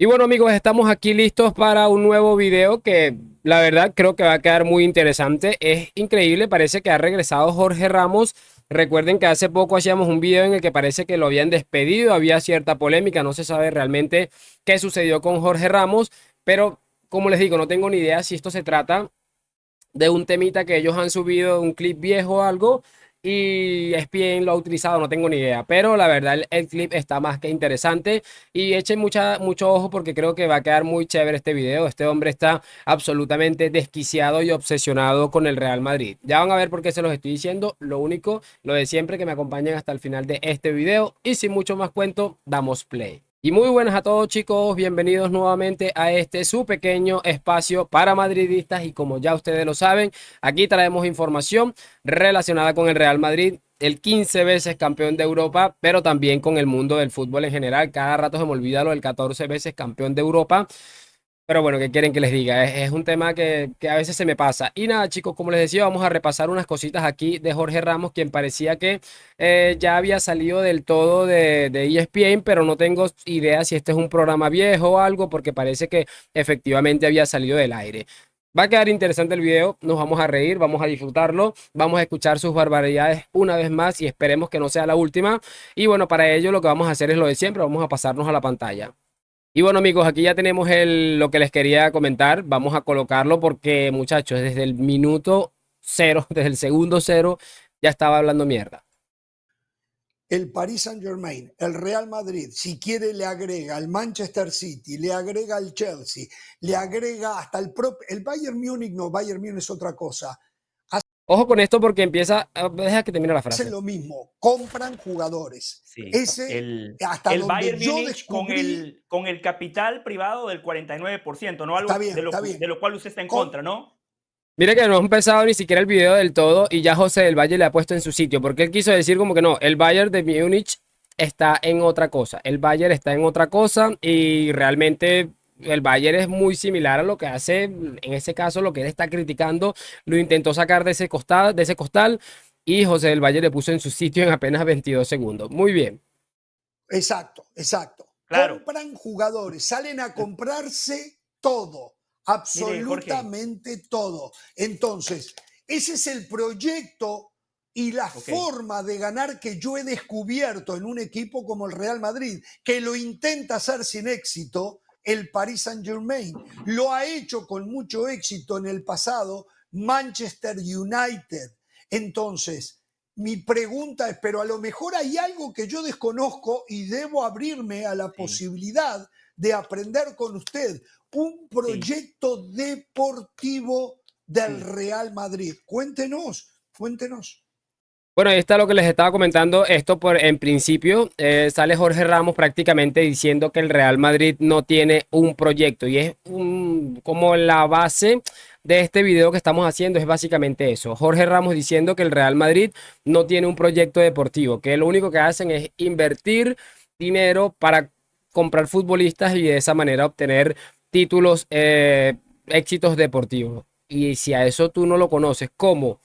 Y bueno amigos, estamos aquí listos para un nuevo video que la verdad creo que va a quedar muy interesante. Es increíble, parece que ha regresado Jorge Ramos. Recuerden que hace poco hacíamos un video en el que parece que lo habían despedido, había cierta polémica, no se sabe realmente qué sucedió con Jorge Ramos, pero como les digo, no tengo ni idea si esto se trata de un temita que ellos han subido, un clip viejo o algo, y ESPN lo ha utilizado, no tengo ni idea, pero la verdad el clip está más que interesante y echen mucho ojo porque creo que va a quedar muy chévere este video. Este hombre está absolutamente desquiciado y obsesionado con el Real Madrid. Ya van a ver por qué se los estoy diciendo, lo único, lo de siempre, que me acompañen hasta el final de este video y sin mucho más cuento, damos play. Y muy buenas a todos chicos, bienvenidos nuevamente a este su pequeño espacio para madridistas y como ya ustedes lo saben, aquí traemos información relacionada con el Real Madrid, el 15 veces campeón de Europa, pero también con el mundo del fútbol en general. Cada rato se me olvida lo del 14 veces campeón de Europa. Pero bueno, ¿qué quieren que les diga? Es un tema que a veces se me pasa. Y nada, chicos, como les decía, vamos a repasar unas cositas aquí de Jorge Ramos, quien parecía que ya había salido del todo de ESPN, pero no tengo idea si este es un programa viejo o algo, porque parece que efectivamente había salido del aire. Va a quedar interesante el video, nos vamos a reír, vamos a disfrutarlo, vamos a escuchar sus barbaridades una vez más y esperemos que no sea la última. Y bueno, para ello lo que vamos a hacer es lo de siempre, vamos a pasarnos a la pantalla. Y bueno amigos, aquí ya tenemos lo que les quería comentar. Vamos a colocarlo porque muchachos, desde el minuto cero, desde el segundo cero, ya estaba hablando mierda. El Paris Saint-Germain, el Real Madrid, si quiere le agrega al Manchester City, le agrega al Chelsea, le agrega hasta el Bayern Múnich, no, Bayern Múnich es otra cosa. Ojo con esto porque empieza, deja que termine la Hacen frase. lo mismo, compran jugadores. Sí, Ese, hasta el donde Bayern yo Múnich descubrí, con el capital privado del 49%, no algo está bien. de lo cual usted está en Com- contra, ¿no? Mire que no ha empezado ni siquiera el video del todo y ya José del Valle le ha puesto en su sitio porque él quiso decir como que no, el Bayern de Múnich está en otra cosa. El Bayern está en otra cosa y realmente el Bayern es muy similar a lo que hace, en ese caso, lo que él está criticando, lo intentó sacar de ese costal y José del Valle le puso en su sitio en apenas 22 segundos. Muy bien. exacto, exacto. Claro. Compran jugadores, salen a comprarse todo, Mire, Jorge, absolutamente todo. Entonces, ese es el proyecto y la ok, forma de ganar que yo he descubierto en un equipo como el Real Madrid, que lo intenta hacer sin éxito el Paris Saint-Germain. Lo ha hecho con mucho éxito en el pasado Manchester United. Entonces, mi pregunta es, pero a lo mejor hay algo que yo desconozco y debo abrirme a la sí, posibilidad de aprender con usted. Un sí, proyecto deportivo del sí, Real Madrid. Cuéntenos, cuéntenos. Bueno, ahí está lo que les estaba comentando. Esto en principio sale Jorge Ramos prácticamente diciendo que el Real Madrid no tiene un proyecto y es como la base de este video que estamos haciendo es básicamente eso. Jorge Ramos diciendo que el Real Madrid no tiene un proyecto deportivo, que lo único que hacen es invertir dinero para comprar futbolistas y de esa manera obtener títulos, éxitos deportivos. Y si a eso tú no lo conoces, ¿cómo?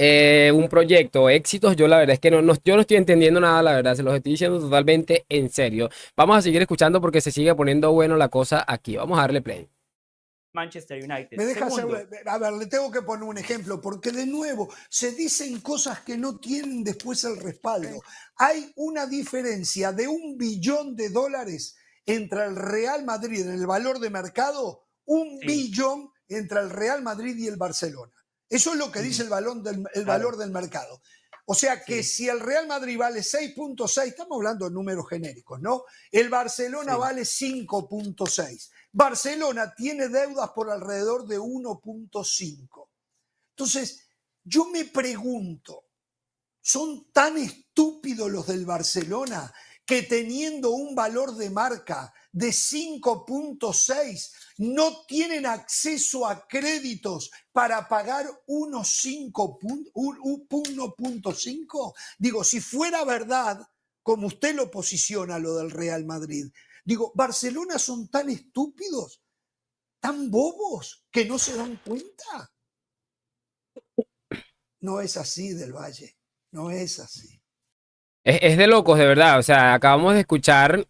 Un proyecto, éxitos, yo la verdad es que yo no estoy entendiendo nada, la verdad, se los estoy diciendo totalmente en serio. Vamos a seguir escuchando porque se sigue poniendo bueno la cosa aquí. Vamos a darle play. Manchester United. Me deja hacer, Segundo, a ver, le tengo que poner un ejemplo, porque de nuevo se dicen cosas que no tienen después el respaldo. Hay una diferencia de $1 billón entre el Real Madrid en el valor de mercado, un sí, billón entre el Real Madrid y el Barcelona. Eso es lo que dice el valor claro, del mercado. O sea que sí, si el Real Madrid vale 6.6, estamos hablando de números genéricos, ¿no? El Barcelona sí, vale 5.6. Barcelona tiene deudas por alrededor de 1.5. Entonces, yo me pregunto, ¿son tan estúpidos los del Barcelona que teniendo un valor de marca de 5.6 no tienen acceso a créditos para pagar 1.5? Digo, si fuera verdad, como usted lo posiciona lo del Real Madrid, digo, ¿Barcelona son tan estúpidos, tan bobos, que no se dan cuenta? No es así, Del Valle, no es así. Es de locos, de verdad. O sea, acabamos de escuchar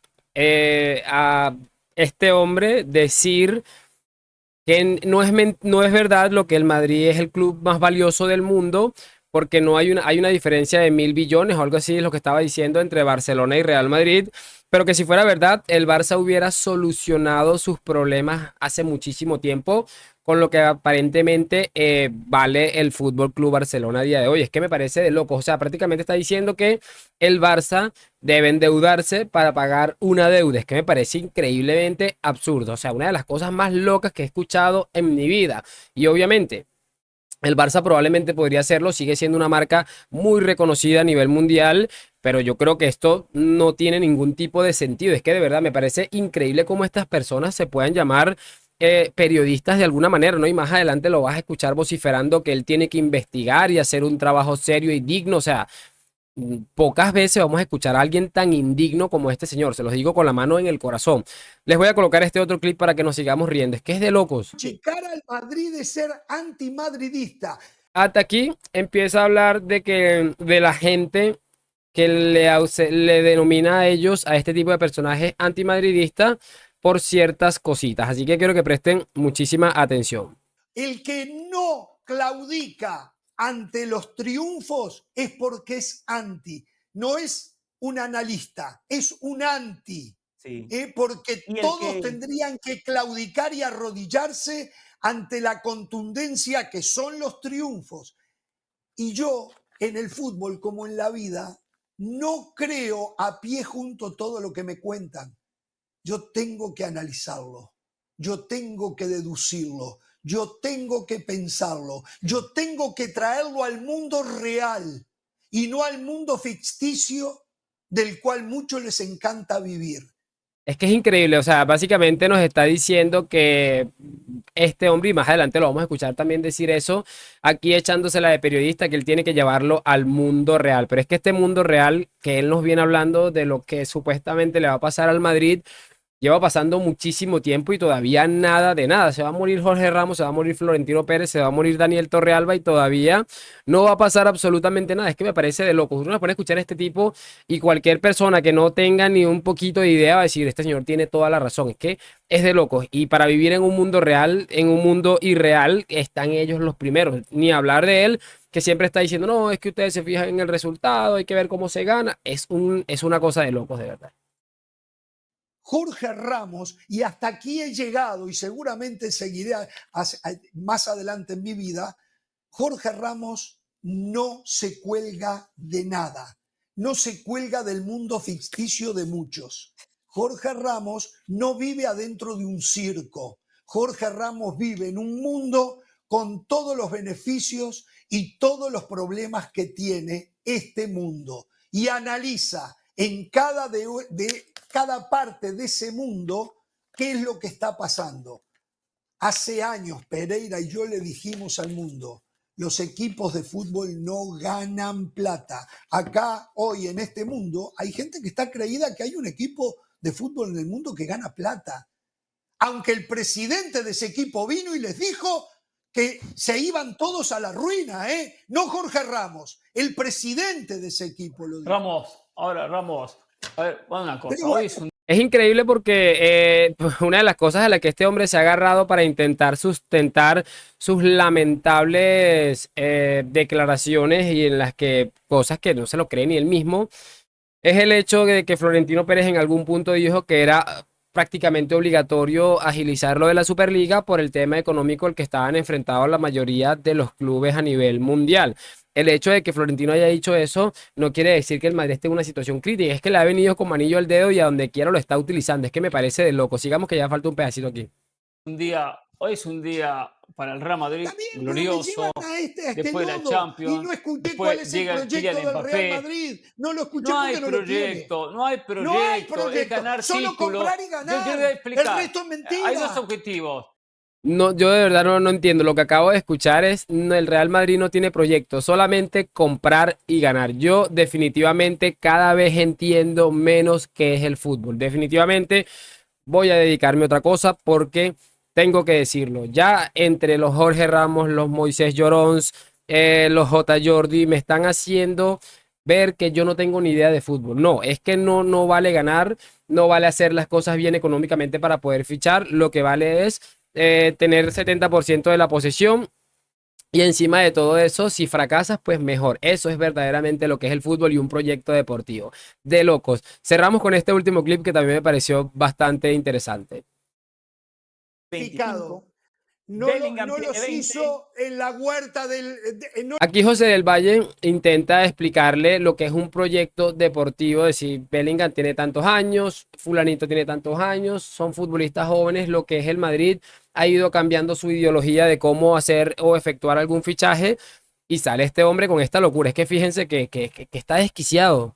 a este hombre decir que no es verdad lo que el Madrid es el club más valioso del mundo, porque no hay una diferencia de 1.000 billones o algo así, es lo que estaba diciendo entre Barcelona y Real Madrid, pero que si fuera verdad, el Barça hubiera solucionado sus problemas hace muchísimo tiempo, con lo que aparentemente vale el Fútbol Club Barcelona a día de hoy. Es que me parece de loco, o sea, prácticamente está diciendo que el Barça debe endeudarse para pagar una deuda. Es que me parece increíblemente absurdo. O sea, una de las cosas más locas que he escuchado en mi vida. Y obviamente, el Barça probablemente podría hacerlo, sigue siendo una marca muy reconocida a nivel mundial, pero yo creo que esto no tiene ningún tipo de sentido. Es que de verdad me parece increíble cómo estas personas se puedan llamar periodistas de alguna manera, ¿no? Y más adelante lo vas a escuchar vociferando que él tiene que investigar y hacer un trabajo serio y digno. O sea, pocas veces vamos a escuchar a alguien tan indigno como este señor, se los digo con la mano en el corazón. Les voy a colocar este otro clip para que nos sigamos riendo, es que es de locos. Checar al Madrid de ser antimadridista. Hasta aquí empieza a hablar de la gente que le denomina a ellos, a este tipo de personajes antimadridistas, por ciertas cositas. Así que quiero que presten muchísima atención. El que no claudica ante los triunfos es porque es anti. No es un analista, es un anti. Sí. Porque todos tendrían que claudicar y arrodillarse ante la contundencia que son los triunfos. Y yo, en el fútbol como en la vida, no creo a pie junto todo lo que me cuentan. Yo tengo que analizarlo, yo tengo que deducirlo, yo tengo que pensarlo, yo tengo que traerlo al mundo real y no al mundo ficticio del cual muchos les encanta vivir. Es que es increíble, o sea, básicamente nos está diciendo que este hombre, y más adelante lo vamos a escuchar también decir eso, aquí echándosela de periodista, que él tiene que llevarlo al mundo real. Pero es que este mundo real, que él nos viene hablando de lo que supuestamente le va a pasar al Madrid, lleva pasando muchísimo tiempo y todavía nada de nada. Se va a morir Jorge Ramos, se va a morir Florentino Pérez, se va a morir Daniel Torrealba y todavía no va a pasar absolutamente nada. Es que me parece de loco. Uno se pone a escuchar a este tipo y cualquier persona que no tenga ni un poquito de idea va a decir, este señor tiene toda la razón. Es que es de locos. Y para vivir en un mundo real, en un mundo irreal, están ellos los primeros. Ni hablar de él, que siempre está diciendo, no, es que ustedes se fijan en el resultado, hay que ver cómo se gana. Es una cosa de locos, de verdad. Jorge Ramos, y hasta aquí he llegado y seguramente seguiré más adelante en mi vida, Jorge Ramos no se cuelga de nada, no se cuelga del mundo ficticio de muchos. Jorge Ramos no vive adentro de un circo. Jorge Ramos vive en un mundo con todos los beneficios y todos los problemas que tiene este mundo y analiza en cada parte de ese mundo qué es lo que está pasando. Hace años Pereira y yo le dijimos al mundo, los equipos de fútbol no ganan plata. Acá, hoy, en este mundo, hay gente que está creída que hay un equipo de fútbol en el mundo que gana plata. Aunque el presidente de ese equipo vino y les dijo que se iban todos a la ruina, ¿eh? No Jorge Ramos, el presidente de ese equipo lo dijo. Ramos, a ver, una cosa. Pero, Hoy es un Es increíble porque una de las cosas a las que este hombre se ha agarrado para intentar sustentar sus lamentables declaraciones y en las que cosas que no se lo cree ni él mismo, es el hecho de que Florentino Pérez en algún punto dijo que era prácticamente obligatorio agilizar lo de la Superliga por el tema económico al que estaban enfrentados la mayoría de los clubes a nivel mundial. El hecho de que Florentino haya dicho eso no quiere decir que el Madrid esté en una situación crítica, es que le ha venido como anillo al dedo y a donde quiera lo está utilizando. Es que me parece de loco. Sigamos que ya falta un pedacito aquí. hoy es un día para el Real Madrid también, glorioso. a este Después de la lodo, Champions, y no escuché después cuál es el llega el proyecto Kylian del Real Mbappé. Madrid. No lo escuché No porque hay no lo tiene. proyecto, No hay proyecto. es ganar Solo títulos. comprar y ganar. Yo te voy a explicar. El resto es mentira. Hay dos objetivos. No, yo de verdad no entiendo. Lo que acabo de escuchar es el Real Madrid no tiene proyecto, solamente comprar y ganar. Yo definitivamente cada vez entiendo menos qué es el fútbol. Definitivamente voy a dedicarme a otra cosa porque tengo que decirlo. Ya entre los Jorge Ramos, los Moisés Llorons, los J. Jordi me están haciendo ver que yo no tengo ni idea de fútbol. No, es que no vale ganar, no vale hacer las cosas bien económicamente para poder fichar. Lo que vale es tener 70% de la posesión. Y encima de todo eso, si fracasas, pues mejor. Eso es verdaderamente lo que es el fútbol y un proyecto deportivo. De locos. Cerramos con este último clip que también me pareció bastante interesante. 25. No Bellingham tiene los 20. hizo en la huerta del... Aquí José del Valle intenta explicarle lo que es un proyecto deportivo, decir, Bellingham tiene tantos años, fulanito tiene tantos años, son futbolistas jóvenes, lo que es el Madrid ha ido cambiando su ideología de cómo hacer o efectuar algún fichaje y sale este hombre con esta locura. Es que fíjense que está desquiciado.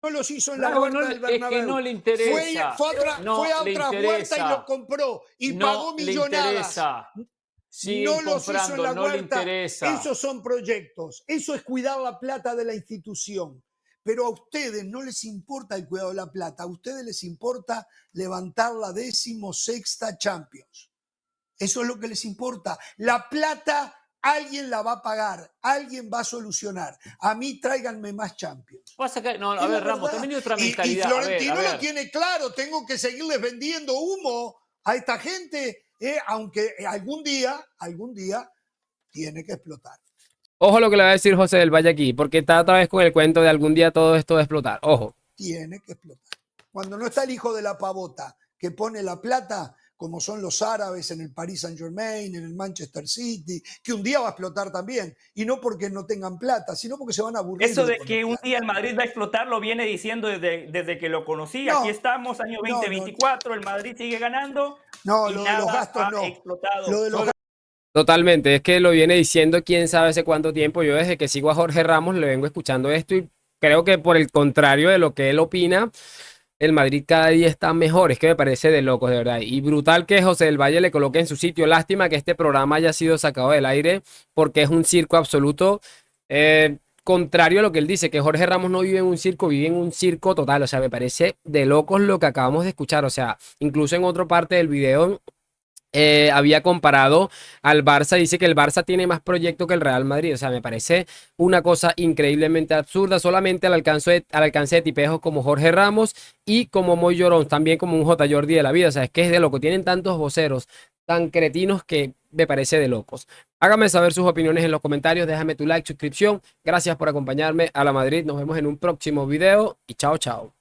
No los hizo en la huerta del Bernabéu. Es que no le interesa. Fue a otra huerta y lo compró y pagó millonadas. No los hizo en la huerta. Esos son proyectos. Eso es cuidar la plata de la institución. Pero a ustedes no les importa el cuidado de la plata. A ustedes les importa levantar la 16ª Champions. Eso es lo que les importa. La plata alguien la va a pagar, alguien va a solucionar. A mí tráiganme más Champions. No, a ver, Ramos, también hay otra mentalidad. Y Florentino lo tiene claro, tengo que seguirles vendiendo humo a esta gente, aunque algún día tiene que explotar. Ojo lo que le va a decir José del Valle aquí, porque está otra vez con el cuento de algún día todo esto va a explotar. Ojo. Tiene que explotar. Cuando no está el hijo de la pavota que pone la plata, como son los árabes en el Paris Saint-Germain, en el Manchester City, que un día va a explotar también, y no porque no tengan plata, sino porque se van a aburrir. Eso de que un día el Madrid va a explotar lo viene diciendo desde que lo conocí. Aquí estamos, año 2024, el Madrid sigue ganando. No, lo de los gastos no. Explotado. Lo de los gastos. Totalmente, es que lo viene diciendo quién sabe hace cuánto tiempo. Yo desde que sigo a Jorge Ramos le vengo escuchando esto y creo que por el contrario de lo que él opina, el Madrid cada día está mejor. Es que me parece de locos, de verdad. Y brutal que José del Valle le coloque en su sitio. Lástima que este programa haya sido sacado del aire porque es un circo absoluto. Contrario a lo que él dice, que Jorge Ramos no vive en un circo, vive en un circo total. O sea, me parece de locos lo que acabamos de escuchar. O sea, incluso en otra parte del video había comparado al Barça, dice que el Barça tiene más proyecto que el Real Madrid. O sea, me parece una cosa increíblemente absurda, solamente al alcance de tipejos como Jorge Ramos y como Moy Llorón, también como un J. Jordi de la vida. O sea, es que es de loco, tienen tantos voceros tan cretinos que me parece de locos. Hágame saber sus opiniones en los comentarios, déjame tu like, suscripción. Gracias por acompañarme a la Madrid, nos vemos en un próximo video y chao, chao.